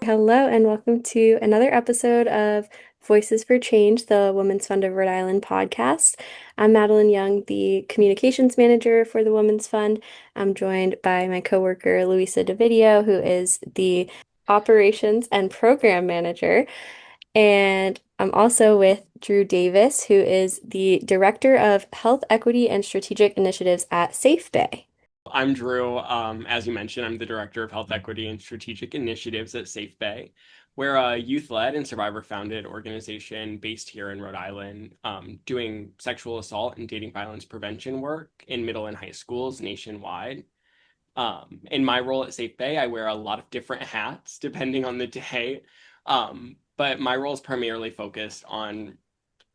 Hello, and welcome to another episode of Voices for Change, the Women's Fund of Rhode Island podcast. I'm Madeline Young, the communications manager for the Women's Fund. I'm joined by my coworker, Luisa DeVideo, who is the operations and program manager. And I'm also with Drew Davis, who is the director of health equity and strategic initiatives at SafeBAE. I'm Drew. As you mentioned, I'm the Director of Health Equity and Strategic Initiatives at SafeBAE. We're a youth-led and survivor-founded organization based here in Rhode Island, doing sexual assault and dating violence prevention work in middle and high schools nationwide. In my role at SafeBAE, I wear a lot of different hats depending on the day, but my role is primarily focused on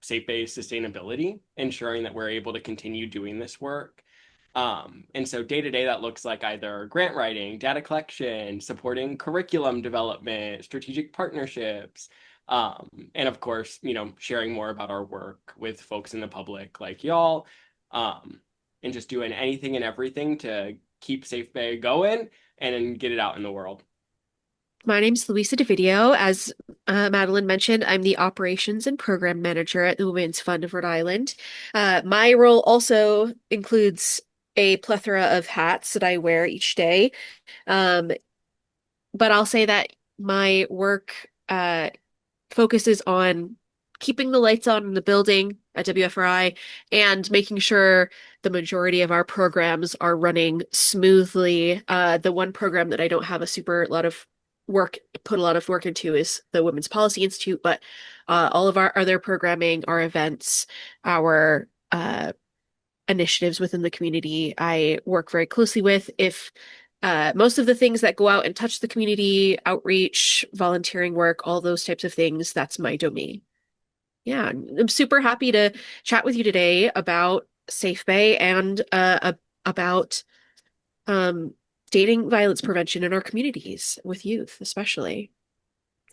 SafeBAE sustainability, ensuring that we're able to continue doing this work. And so day to day, that looks like either grant writing, data collection, supporting curriculum development, strategic partnerships, and of course, sharing more about our work with folks in the public like y'all, and just doing anything and everything to keep SafeBAE going and then get it out in the world. My name's Luisa DeVideo. As Madeline mentioned, I'm the operations and program manager at the Women's Fund of Rhode Island. My role also includes a plethora of hats that I wear each day. Um, but I'll say that my work focuses on keeping the lights on in the building at WFRI and making sure the majority of our programs are running smoothly. The one program that I don't have a super lot of work put a lot of work into is the Women's Policy Institute, but all of our other programming, our events, our initiatives within the community, I work very closely with. If most of the things that go out and touch the community, outreach, volunteering work, all those types of things, that's my domain. Yeah, I'm super happy to chat with you today about SafeBAE and about um, dating violence prevention in our communities with youth, especially.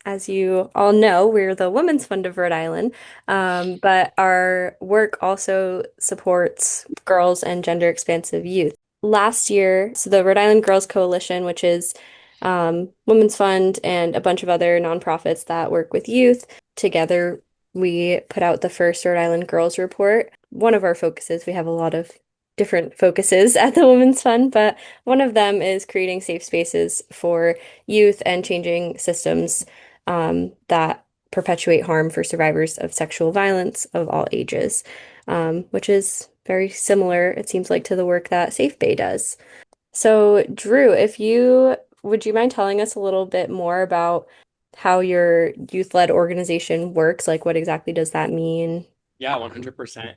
As you all know, we're the Women's Fund of Rhode Island, but our work also supports girls and gender expansive youth. Last year, so the Rhode Island Girls Coalition, which is Women's Fund and a bunch of other nonprofits that work with youth, together we put out the first Rhode Island Girls Report. One of our focuses, we have a lot of different focuses at the Women's Fund, but one of them is creating safe spaces for youth and changing systems that perpetuate harm for survivors of sexual violence of all ages, which is very similar, it seems like, to the work that SafeBAE does. So, Drew, if you would you mind telling us a little bit more about how your youth-led organization works? Like, what exactly does that mean? Yeah, 100%.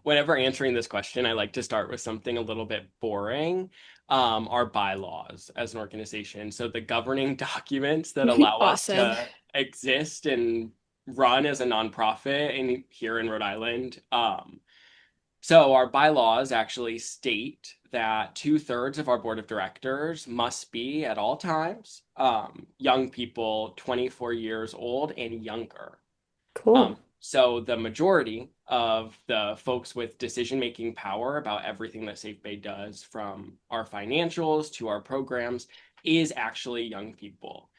Whenever answering this question, I like to start with something a little bit boring. Our bylaws as an organization. So the governing documents that allow us Awesome. to exist and run as a nonprofit here in Rhode Island. So our bylaws actually state that two-thirds of our board of directors must be at all times young people 24 years old and younger. Cool. So the majority of the folks with decision-making power about everything that SafeBAE does, from our financials to our programs, is actually young people.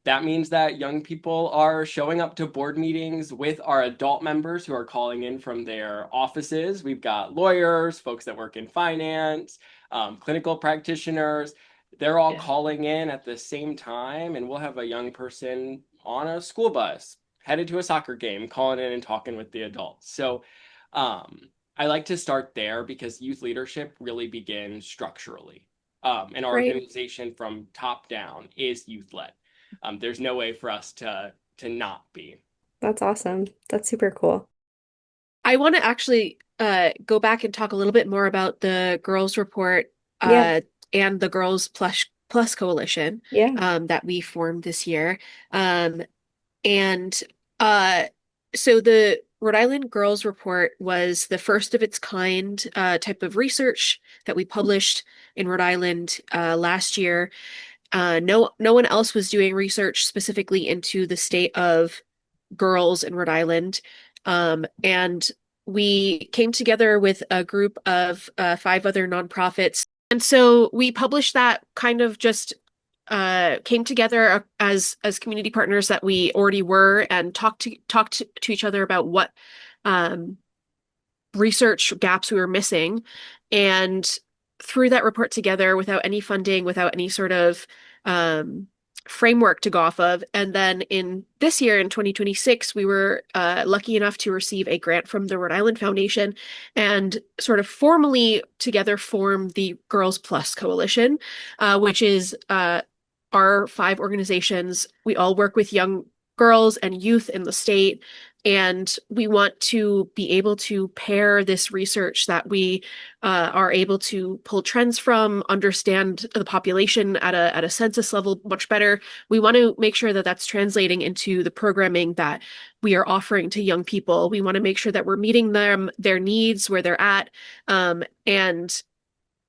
That means that young people are showing up to board meetings with our adult members who are calling in from their offices. We've got lawyers, folks that work in finance, clinical practitioners. They're all Yeah. calling in at the same time, and we'll have a young person on a school bus headed to a soccer game, calling in and talking with the adults. So I like to start there because youth leadership really begins structurally. An Right. organization from top down is youth led. There's no way for us to not be. That's awesome. That's super cool. I want to actually go back and talk a little bit more about the Girls Report Yeah. and the Girls Plus Coalition Yeah. that we formed this year. And uh, so the Rhode Island Girls Report was the first of its kind type of research that we published in Rhode Island last year. No one else was doing research specifically into the state of girls in Rhode Island. And we came together with a group of five other nonprofits. And so we published that kind of just came together as community partners that we already were and talked to each other about what um, research gaps we were missing. And threw that report together without any funding, without any sort of um, framework to go off of. And then in this year, in 2026, we were lucky enough to receive a grant from the Rhode Island Foundation and sort of formally together form the Girls Plus Coalition, which is our 5 organizations. We all work with young girls and youth in the state. And we want to be able to pair this research that we are able to pull trends from, understand the population at a census level much better. We want to make sure that that's translating into the programming that we are offering to young people. We want to make sure that we're meeting their needs where they're at. And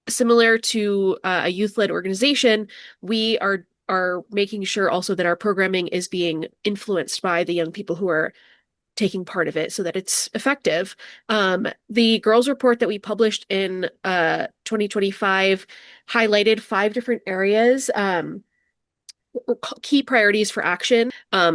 similar to a youth-led organization, we are making sure also that our programming is being influenced by the young people who are taking part of it so that it's effective. The girls report that we published in 2025 highlighted 5 different areas. Key priorities for action,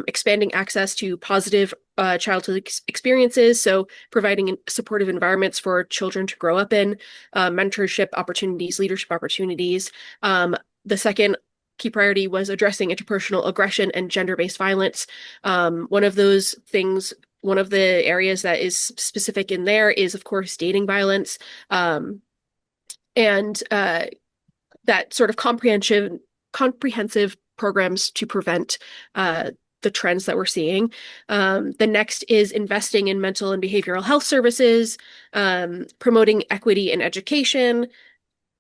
expanding access to positive childhood experiences, so providing supportive environments for children to grow up in, mentorship opportunities, leadership opportunities. The second key priority was addressing interpersonal aggression and gender-based violence. One of those things, one of the areas that is specific in there is, of course, dating violence. And that sort of comprehensive programs to prevent the trends that we're seeing. The next is investing in mental and behavioral health services, promoting equity in education,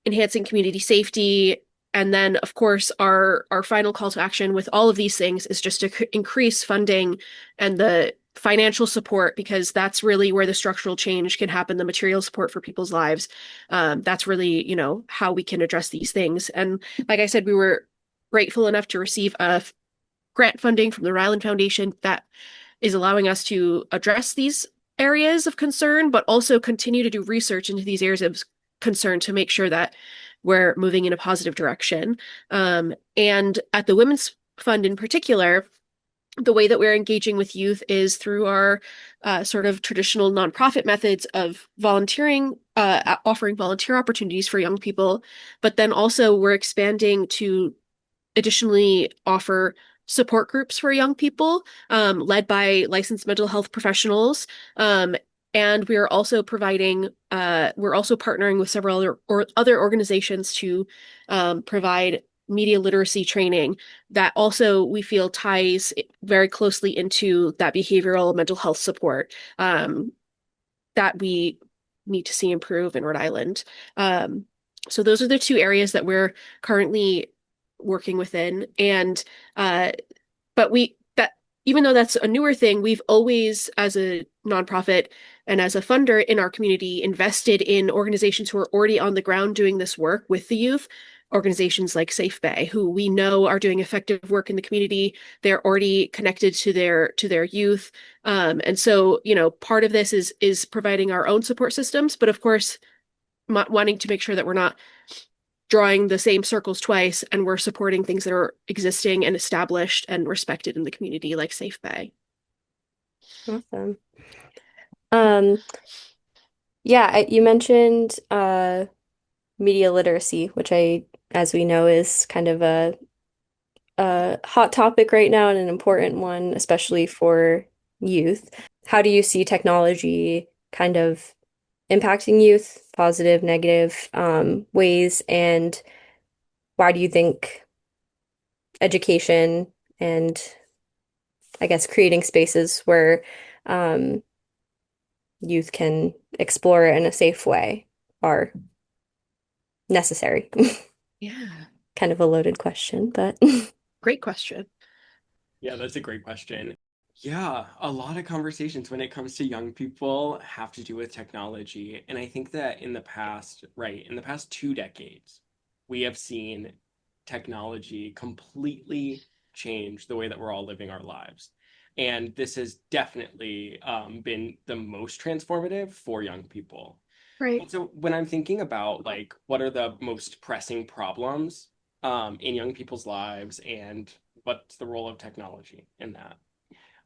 enhancing community safety. And then, of course, our final call to action with all of these things is just to increase funding and the financial support, because that's really where the structural change can happen, the material support for people's lives. That's really, how we can address these things. And like I said, we were grateful enough to receive a grant funding from the Rhode Island Foundation that is allowing us to address these areas of concern, but also continue to do research into these areas of concern to make sure that we're moving in a positive direction. And at the Women's Fund in particular, the way that we're engaging with youth is through our sort of traditional nonprofit methods of volunteering, offering volunteer opportunities for young people, but then also we're expanding to additionally offer support groups for young people, led by licensed mental health professionals. And we're also partnering with several other organizations to provide media literacy training that also we feel ties very closely into that behavioral mental health support that we need to see improve in Rhode Island. So those are the 2 areas that we're currently working within. And but we that even though that's a newer thing, we've always, as a nonprofit and as a funder in our community, invested in organizations who are already on the ground doing this work with the youth. Organizations like SafeBAE, who we know are doing effective work in the community. They're already connected to their youth. And so, part of this is providing our own support systems, but of course, wanting to make sure that we're not drawing the same circles twice, and we're supporting things that are existing and established and respected in the community, like SafeBAE. Awesome. Um, yeah, you mentioned media literacy, which as we know, is kind of a hot topic right now and an important one, especially for youth. How do you see technology kind of impacting youth, positive, negative ways, and why do you think education and I guess creating spaces where um, youth can explore it in a safe way are necessary? Yeah, Kind of a loaded question, but great question. Yeah, that's a great question. Yeah, a lot of conversations when it comes to young people have to do with technology. And I think that in the past 2 decades, we have seen technology completely change the way that we're all living our lives. And this has definitely been the most transformative for young people. Right. And so when I'm thinking about like what are the most pressing problems in young people's lives and what's the role of technology in that.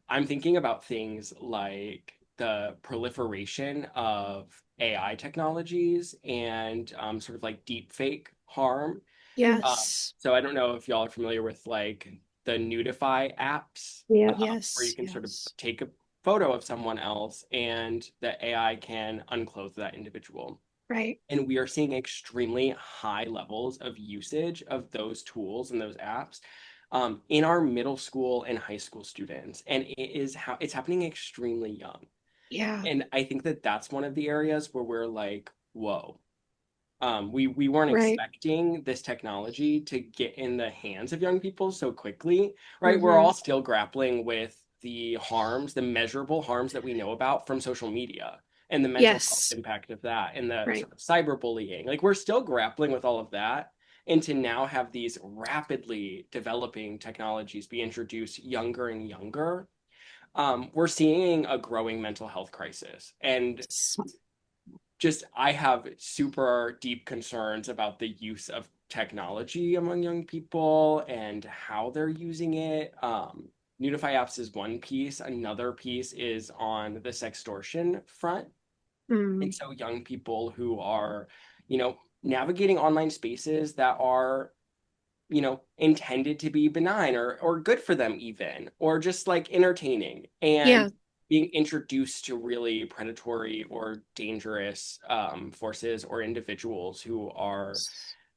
I'm thinking about things like the proliferation of AI technologies and sort of like deep fake harm. Yes. So I don't know if y'all are familiar with like the Nudify apps, Yeah. where you Yes. can sort of Yes. take a photo of someone else and the AI can unclothe that individual. Right. And we are seeing extremely high levels of usage of those tools and those apps in our middle school and high school students. And it's happening extremely young. Yeah. And I think that that's one of the areas where we're like, whoa, we weren't Right. expecting this technology to get in the hands of young people so quickly, right? We're Mm-hmm. all still grappling with the harms, the measurable harms that we know about from social media and the mental health Yes. impact of that and the Right. sort of cyberbullying. Like we're still grappling with all of that. And to now have these rapidly developing technologies be introduced younger and younger, we're seeing a growing mental health crisis. And just I have super deep concerns about the use of technology among young people and how they're using it. Nudify apps is one piece. Another piece is on the sextortion front. And Mm. so young people who are, navigating online spaces that are intended to be benign or good for them even, or just like entertaining and Yeah. being introduced to really predatory or dangerous forces or individuals who are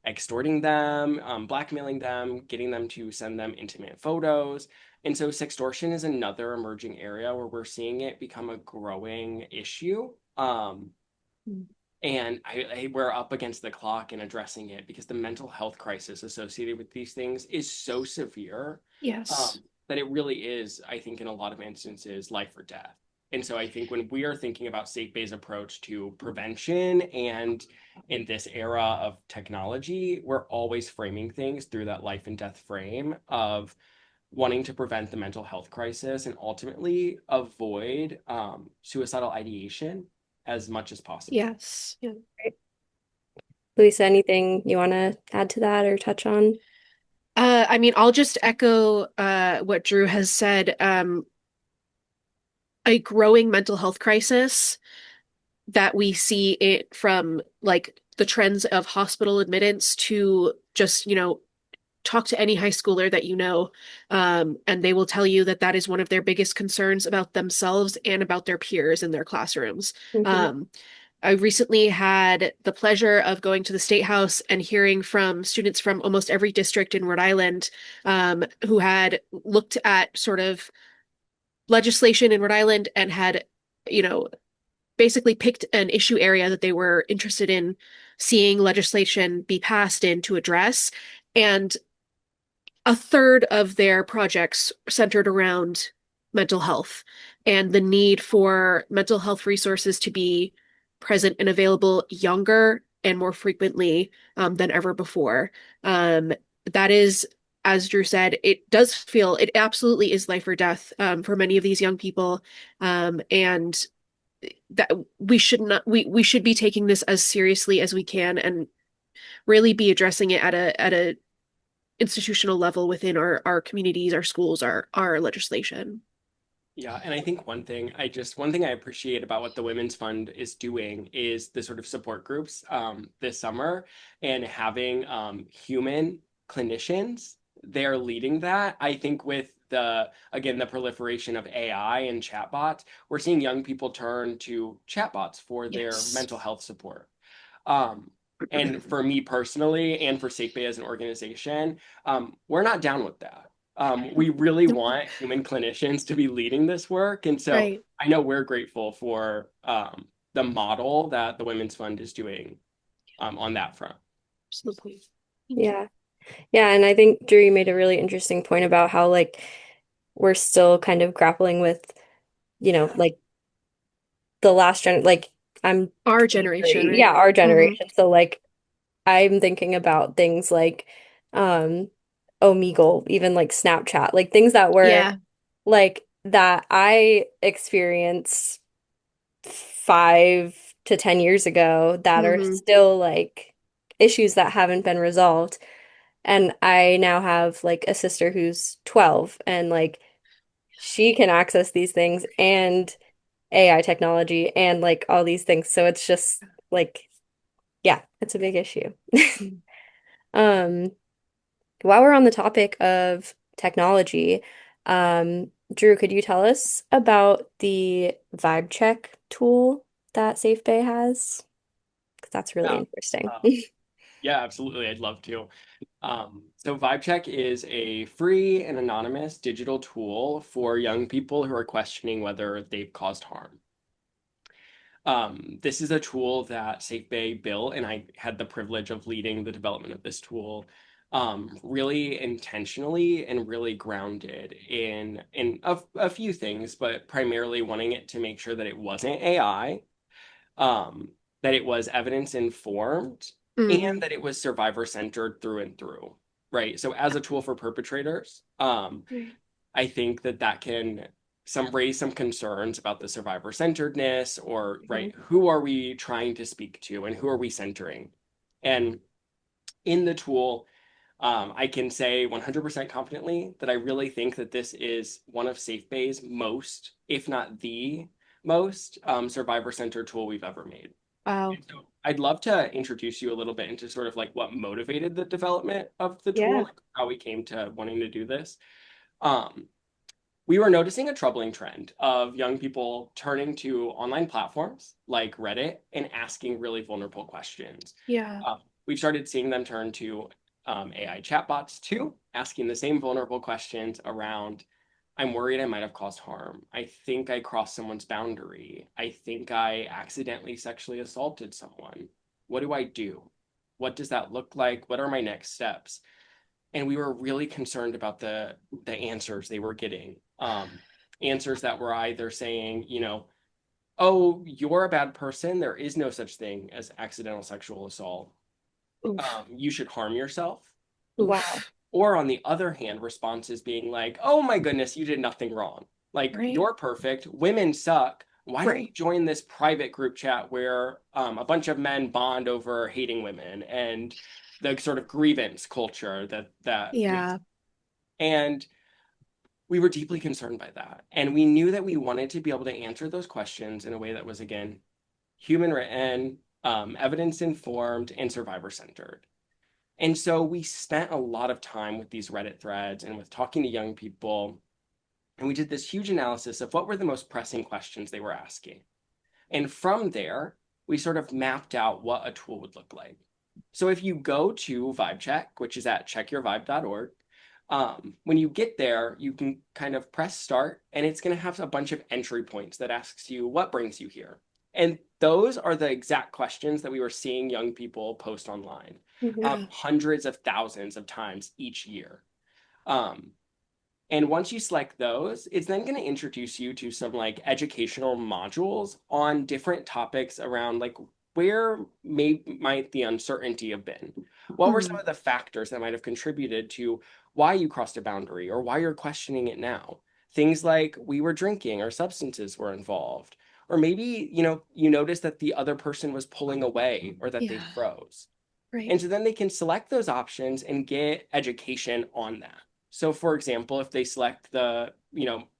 extorting them, blackmailing them, getting them to send them intimate photos. And so sextortion is another emerging area where we're seeing it become a growing issue. Mm. And we're up against the clock in addressing it because the mental health crisis associated with these things is so severe, Yes. that it really is, I think, in a lot of instances, life or death. And so I think when we are thinking about SafeBAE's approach to prevention and in this era of technology, we're always framing things through that life and death frame of wanting to prevent the mental health crisis and ultimately avoid suicidal ideation as much as possible. Yes. Yeah. Lisa, anything you want to add to that or touch on? I mean, I'll just echo what Drew has said. A growing mental health crisis that we see it from like the trends of hospital admittance to just, talk to any high schooler that you know, and they will tell you that that is one of their biggest concerns about themselves and about their peers in their classrooms. Hmm. Um, I recently had the pleasure of going to the State House and hearing from students from almost every district in Rhode Island, who had looked at sort of legislation in Rhode Island and had, you know, basically picked an issue area that they were interested in seeing legislation be passed in to address. And a third of their projects centered around mental health and the need for mental health resources to be present and available younger and more frequently than ever before. Um, that is, as Drew said, it absolutely is life or death for many of these young people. And that we should be taking this as seriously as we can and really be addressing it at a institutional level within our communities, our schools, our legislation. Yeah, and I think one thing I appreciate about what the Women's Fund is doing is the sort of support groups this summer and having human clinicians. They're leading that. I think with the proliferation of AI and chatbots, we're seeing young people turn to chatbots for their Yes. mental health support. Um, and for me personally, and for SafeBay as an organization, we're not down with that. We really Nope. want human clinicians to be leading this work. And so Right. I know we're grateful for the model that the Women's Fund is doing on that front. Absolutely. Thank you. Yeah. Yeah, and I think Drew, you made a really interesting point about how like we're still kind of grappling with, like the last like I'm Our generation, 23. Yeah, right? our Hmm. generation. So like I'm thinking about things like um Omegle, even like Snapchat, like things that were Yeah. like that I experienced 5 to 10 years ago that are Hmm. still like issues that haven't been resolved. And I now have like a sister who's 12 and like she can access these things and AI technology and like all these things. So it's just like, yeah, it's a big issue. Um, while we're on the topic of technology, Drew, could you tell us about the vibe check tool that SafeBay has? Because that's really Yeah. interesting. Uh, yeah, absolutely. I'd love to. So VibeCheck is a free and anonymous digital tool for young people who are questioning whether they've caused harm. This is a tool that SafeBAE built, and I had the privilege of leading the development of this tool, really intentionally and really grounded in a few things, but primarily wanting it to make sure that it wasn't AI, um, that it was evidence informed, and Mm. that it was survivor centered through and through. Right. So as a tool for perpetrators, Right. I think that that can some raise some concerns about the survivor centeredness, or Mhm. right, who are we trying to speak to and who are we centering? And in the tool, I can say 100% confidently that I really think that this is one of SafeBay's most, if not the most, survivor-centered tool we've ever made. Wow. And so I'd love to introduce you a little bit into sort of like what motivated the development of the tool, Yeah. like how we came to wanting to do this. Um, we were noticing a troubling trend of young people turning to online platforms like Reddit and asking really vulnerable questions. Yeah. We've started seeing them turn to AI chatbots too, asking the same vulnerable questions around, I'm worried I might have caused harm. I think I crossed someone's boundary. I think I accidentally sexually assaulted someone. What do I do? What does that look like? What are my next steps? And we were really concerned about the answers they were getting. Answers that were either saying, oh, you're a bad person. There is no such thing as accidental sexual assault. Oof. You should harm yourself. Wow. Oof. Or on the other hand, responses being like, oh my goodness, you did nothing wrong. Like, Right. you're perfect. Women suck. Why don't you Right. join this private group chat where a bunch of men bond over hating women and the sort of grievance culture that we Yeah. and we were deeply concerned by that. And we knew that we wanted to be able to answer those questions in a way that was, again, human written, evidence informed, and survivor centered. And so we spent a lot of time with these Reddit threads and with talking to young people. And we did this huge analysis of what were the most pressing questions they were asking. And from there, we sort of mapped out what a tool would look like. So if you go to VibeCheck, which is at checkyourvibe.org, when you get there, you can kind of press start, and it's going to have a bunch of entry points that asks you what brings you here. And those are the exact questions that we were seeing young people post online, Mhm. Yeah. hundreds of thousands of times each year. Um, and once you select those, it's then going to introduce you to some like educational modules on different topics around like where might the uncertainty have been? What were some Mm. of the factors that might have contributed to why you crossed a boundary or why you're questioning it now? Things like we were drinking or substances were involved. Or maybe, you noticed that the other person was pulling away or that they Yeah. froze. Right. And so then they can select those options and get education on that. So for example, if they select the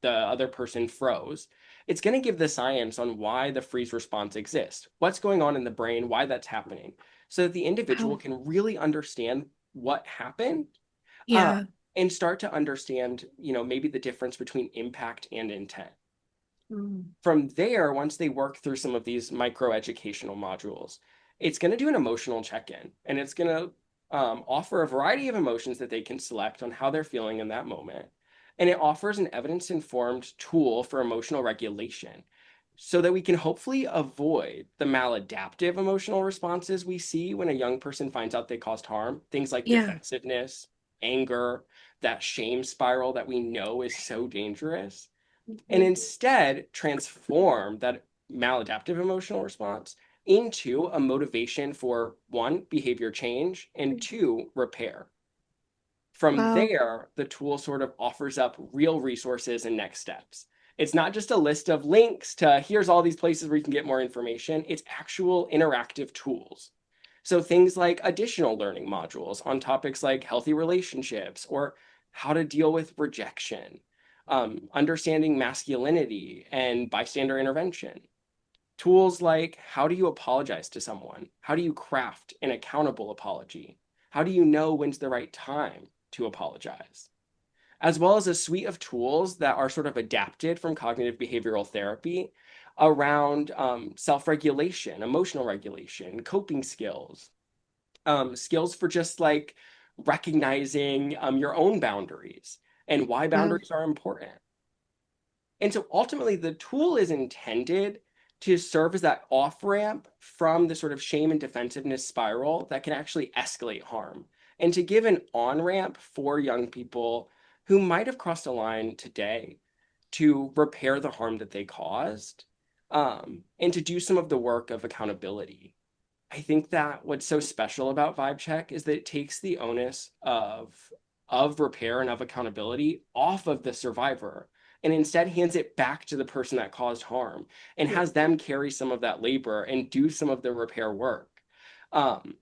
other person froze, it's going to give the science on why the freeze response exists, what's going on in the brain, why that's happening, so that the individual Wow. can really understand what happened, uh, Yeah. and start to understand, maybe the difference between impact and intent. Mm. From there, once they work through some of these micro educational modules, it's going to do an emotional check in, and it's going to offer a variety of emotions that they can select on how they're feeling in that moment. And it offers an evidence informed tool for emotional regulation so that we can hopefully avoid the maladaptive emotional responses we see when a young person finds out they caused harm. Things like Yeah. defensiveness, anger, that shame spiral that we know is so dangerous, and Mhm. instead transform that maladaptive emotional response into a motivation for one, behavior change, and two, repair. From Wow. there, the tool sort of offers up real resources and next steps. It's not just a list of links to here's all these places where you can get more information, it's actual interactive tools. So things like additional learning modules on topics like healthy relationships or how to deal with rejection, understanding masculinity and bystander intervention. Tools like how do you apologize to someone? How do you craft an accountable apology? How do you know when's the right time to apologize? As well as a suite of tools that are sort of adapted from cognitive behavioral therapy around self-regulation, emotional regulation, coping skills, skills for just like recognizing your own boundaries and why Wow. boundaries are important. And so ultimately, the tool is intended to serve as that off ramp from the sort of shame and defensiveness spiral that can actually escalate harm, and to give an on ramp for young people who might have crossed a line today to repair the harm that they caused, and to do some of the work of accountability. I think that what's so special about Vibe Check is that it takes the onus of repair and of accountability off of the survivor and instead hands it back to the person that caused harm and Yeah. has them carry some of that labor and do some of the repair work. Um,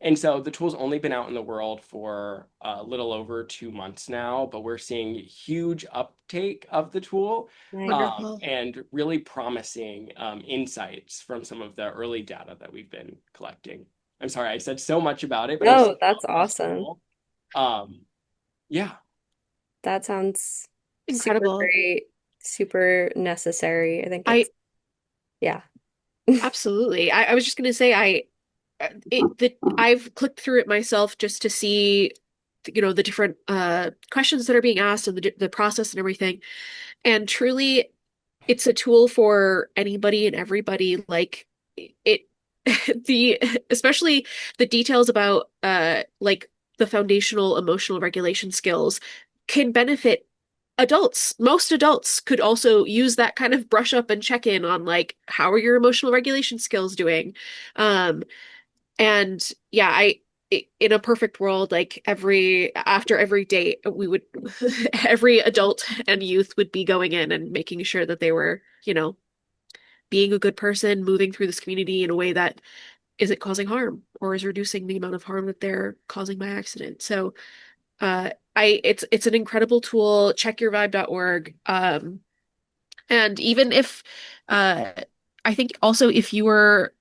and so the tool's only been out in the world for a little over 2 months now, but we're seeing huge uptake of the tool, Nice. Wonderful. and really promising insights from some of the early data that we've been collecting. I'm sorry, I said so much about it, but I'm so No, proud that's of this awesome. tool. Um, yeah, That sounds super Incredible. great, super necessary. I think I it's, yeah. absolutely. I was just gonna say I've clicked through it myself just to see the different questions that are being asked and the process and everything. And truly it's a tool for anybody and everybody. Like it the especially the details about like the foundational emotional regulation skills can benefit adults. Most adults could also use that kind of brush up and check in on like how are your emotional regulation skills doing. Um and yeah, in a perfect world, like every after every date, we would every adult and youth would be going in and making sure that they were, being a good person, moving through this community in a way that isn't causing harm or is reducing the amount of harm that they're causing by accident. So, it's an incredible tool. Checkyourvibe.org. And even if, uh, I think also if you were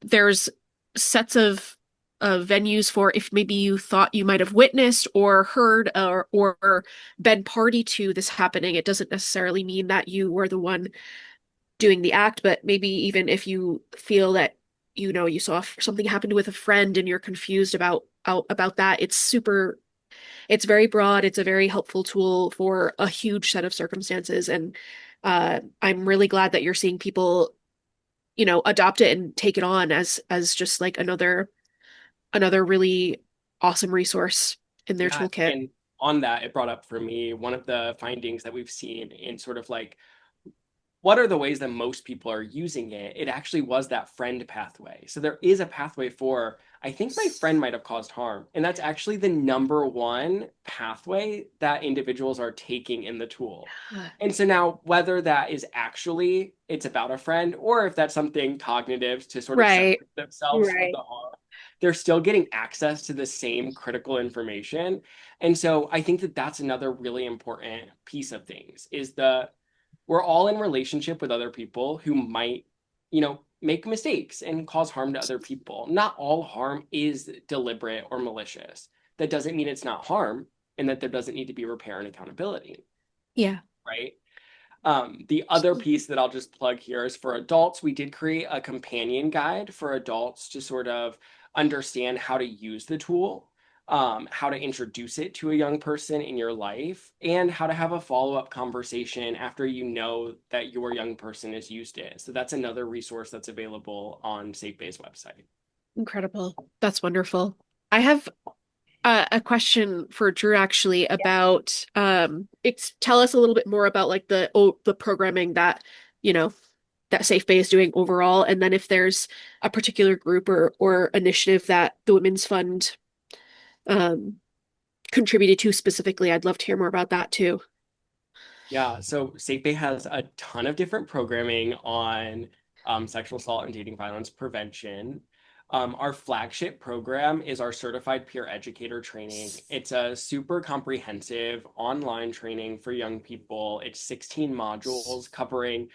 there's sets of venues for if maybe you thought you might have witnessed or heard or been party to this happening. It doesn't necessarily mean that you were the one doing the act, but maybe even if you feel that you saw something happen with a friend and you're confused about that, it's very broad. It's a very helpful tool for a huge set of circumstances, and I'm really glad that you're seeing people adopt it and take it on as just like another really awesome resource in their yeah. toolkit. And on that, it brought up for me one of the findings that we've seen in sort of like what are the ways that most people are using it? It actually was that friend pathway. So there is a pathway for, I think my friend might have caused harm. And that's actually the number one pathway that individuals are taking in the tool. And so now, whether that is actually it's about a friend or if that's something cognitive to sort of Right. separate themselves from the Right. harm, they're still getting access to the same critical information. And so I think that that's another really important piece of things is we're all in relationship with other people who might, make mistakes and cause harm to other people. Not all harm is deliberate or malicious. That doesn't mean it's not harm and that there doesn't need to be repair and accountability, Yeah. right? The other piece that I'll just plug here is for adults, we did create a companion guide for adults to sort of understand how to use the tool, how to introduce it to a young person in your life, and how to have a follow-up conversation after you know that your young person has used it. So that's another resource that's available on SafeBAE's website. Incredible. That's wonderful. I have a question for Drew actually about it's tell us a little bit more about like the programming you know that SafeBay is doing overall, and then if there's a particular group or initiative that the Women's Fund um contributed to specifically, I'd love to hear more about that too. Yeah, so SafeBay has a ton of different programming on sexual assault and dating violence prevention. Our flagship program is our certified peer educator training. It's a super comprehensive online training for young people. It's 16 modules covering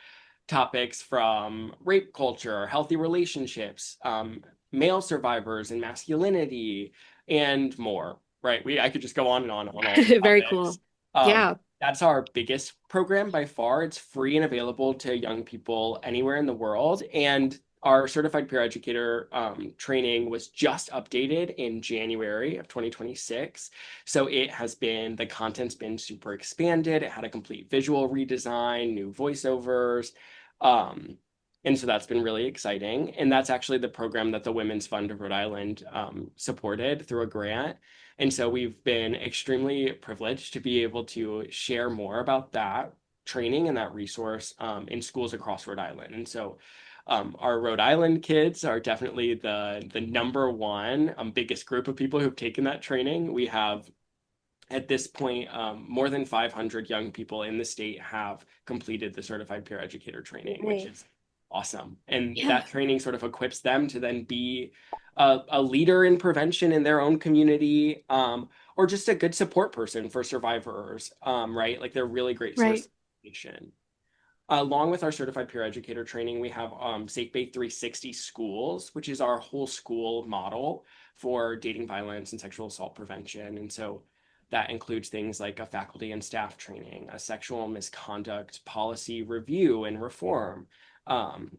topics from rape culture, healthy relationships, male survivors and masculinity, and more. Right? I could just go on and on all these Very topics. cool. Yeah, That's our biggest program by far. It's free and available to young people anywhere in the world. And our certified peer educator training was just updated in January of 2026. So the content's been super expanded. It had a complete visual redesign, new voiceovers. Um, and so that's been really exciting. And that's actually the program that the Women's Fund of Rhode Island supported through a grant. And so we've been extremely privileged to be able to share more about that training and that resource in schools across Rhode Island. And so our Rhode Island kids are definitely the number one biggest group of people who've taken that training. We have at this point, more than 500 young people in the state have completed the certified peer educator training, which Nice. is awesome. And yeah, that training sort of equips them to then be a leader in prevention in their own community, or just a good support person for survivors, right? Like they're a really great source right. of information. Along with our certified peer educator training, we have SafeBAE 360 schools, which is our whole school model for dating violence and sexual assault prevention. And so that includes things like a faculty and staff training, a sexual misconduct policy review and reform, um,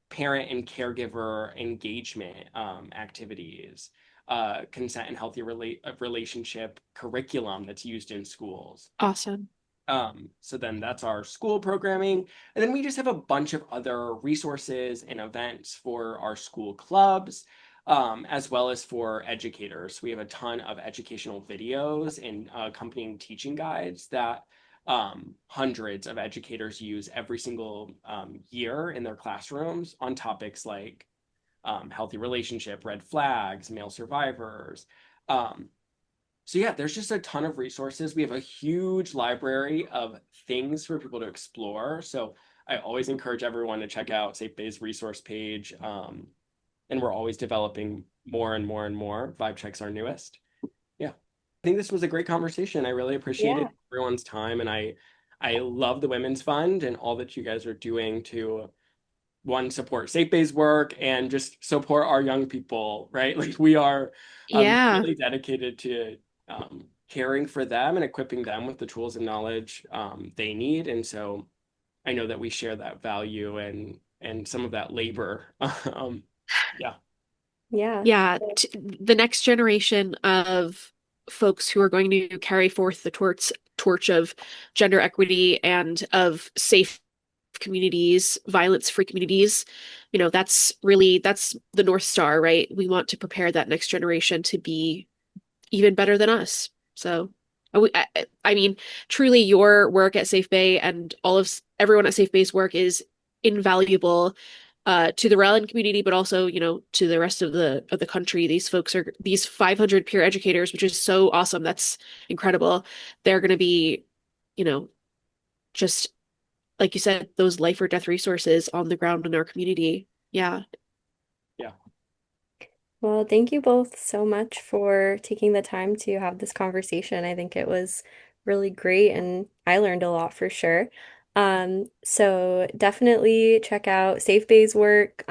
parent and caregiver engagement activities, consent and healthy relationship curriculum that's used in schools. Awesome. So then that's our school programming. And then we just have a bunch of other resources and events for our school clubs, as well as for educators. We have a ton of educational videos and accompanying teaching guides that hundreds of educators use every single year in their classrooms on topics like healthy relationship, red flags, male survivors. Um, so yeah, there's just a ton of resources. We have a huge library of things for people to explore. So I always encourage everyone to check out SafeBAE's resource page. And we're always developing more and more and more. Vibe Check's our newest. Yeah. I think this was a great conversation. I really Yeah. appreciated everyone's time, and I love the Women's Fund and all that you guys are doing to one, support SafeBAE's work and just support our young people, right? Like we are Yeah. really dedicated to caring for them and equipping them with the tools and knowledge they need. And so I know that we share that value and some of that labor. Yeah, Yeah. Yeah, t the next generation of folks who are going to carry forth the torch of gender equity and of safe communities, violence-free communities, that's the North Star, right? We want to prepare that next generation to be even better than us. So, I mean, truly, your work at SafeBAE and everyone at SafeBAE's work is invaluable to the Rhode Island community, but also, to the rest of the country. These 500 peer educators, which is so awesome. That's incredible. They're going to be, you know, just like you said, those life or death resources on the ground in our community. Yeah. yeah, Well, thank you both so much for taking the time to have this conversation. I think it was really great and I learned a lot for sure. So definitely check out SafeBay's work.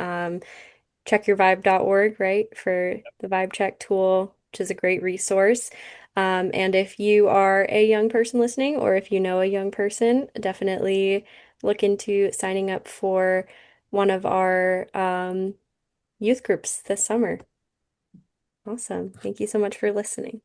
Checkyourvibe.org, right, for the vibe check tool, which is a great resource. And if you are a young person listening, or if you know a young person, definitely look into signing up for one of our youth groups this summer. Awesome. Thank you so much for listening.